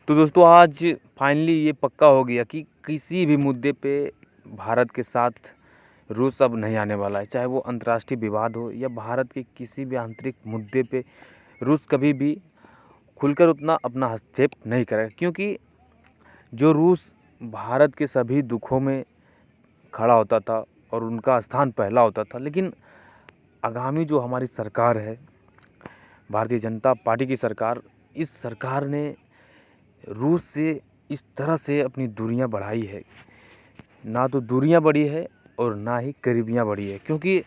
तो दोस्तों आज फाइनली ये पक्का हो गया कि किसी भी मुद्दे पे भारत के साथ रूस अब नहीं आने वाला है। चाहे वो अंतर्राष्ट्रीय विवाद हो या भारत के किसी भी आंतरिक मुद्दे पे रूस कभी भी खुलकर उतना अपना हस्तक्षेप नहीं करेगा, क्योंकि जो रूस भारत के सभी दुखों में खड़ा होता था और उनका स्थान पहला होता था। लेकिन आगामी जो हमारी सरकार है, भारतीय जनता पार्टी की सरकार, इस सरकार ने रूस से इस तरह से अपनी दूरियां बढ़ाई है, ना तो दूरियां बढ़ी है और ना ही करीबियां बढ़ी है, क्योंकि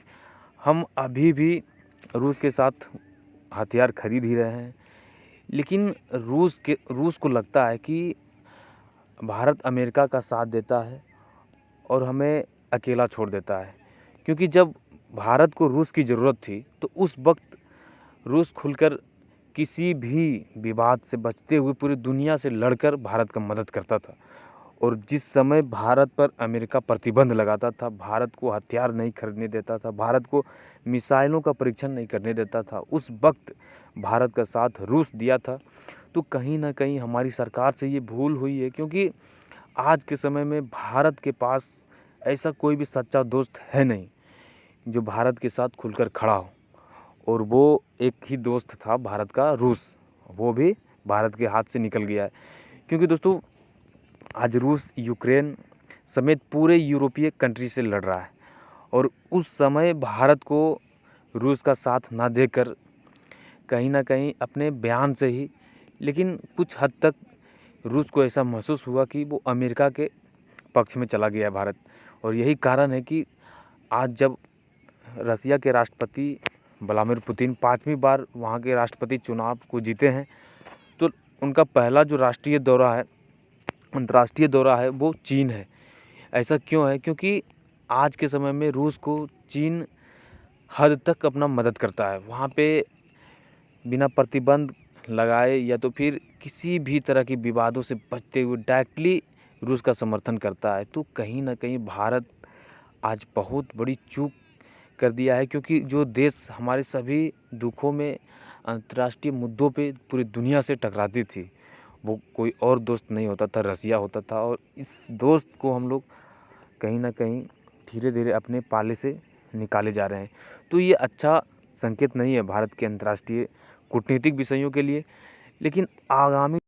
हम अभी भी रूस के साथ हथियार खरीद ही रहे हैं। लेकिन रूस को लगता है कि भारत अमेरिका का साथ देता है और हमें अकेला छोड़ देता है, क्योंकि जब भारत को रूस की ज़रूरत थी तो उस वक्त रूस खुलकर किसी भी विवाद से बचते हुए पूरी दुनिया से लड़कर भारत का मदद करता था। और जिस समय भारत पर अमेरिका प्रतिबंध लगाता था, भारत को हथियार नहीं खरीदने देता था, भारत को मिसाइलों का परीक्षण नहीं करने देता था, उस वक्त भारत का साथ रूस दिया था। तो कहीं ना कहीं हमारी सरकार से ये भूल हुई है, क्योंकि आज के समय में भारत के पास ऐसा कोई भी सच्चा दोस्त है नहीं जो भारत के साथ खुलकर खड़ा हो। और वो एक ही दोस्त था भारत का, रूस, वो भी भारत के हाथ से निकल गया है। क्योंकि दोस्तों आज रूस यूक्रेन समेत पूरे यूरोपीय कंट्री से लड़ रहा है, और उस समय भारत को रूस का साथ ना देकर कहीं ना कहीं अपने बयान से ही, लेकिन कुछ हद तक रूस को ऐसा महसूस हुआ कि वो अमेरिका के पक्ष में चला गया भारत। और यही कारण है कि आज जब रसिया के राष्ट्रपति व्लादिमीर पुतिन 5वीं बार वहाँ के राष्ट्रपति चुनाव को जीते हैं, तो उनका पहला जो राष्ट्रीय दौरा है, अंतर्राष्ट्रीय दौरा है, वो चीन है। ऐसा क्यों है? क्योंकि आज के समय में रूस को चीन हद तक अपना मदद करता है। वहाँ पे बिना प्रतिबंध लगाए या तो फिर किसी भी तरह की विवादों से बचते हुए डायरेक्टली रूस का समर्थन करता है। तो कहीं ना कहीं भारत आज बहुत बड़ी चूक कर दिया है, क्योंकि जो देश हमारे सभी दुखों में अंतर्राष्ट्रीय मुद्दों पे पूरी दुनिया से टकराती थी, वो कोई और दोस्त नहीं होता था, रसिया होता था। और इस दोस्त को हम लोग कहीं ना कहीं धीरे धीरे अपने पाले से निकाले जा रहे हैं। तो ये अच्छा संकेत नहीं है भारत के अंतर्राष्ट्रीय कूटनीतिक विषयों के लिए। लेकिन आगामी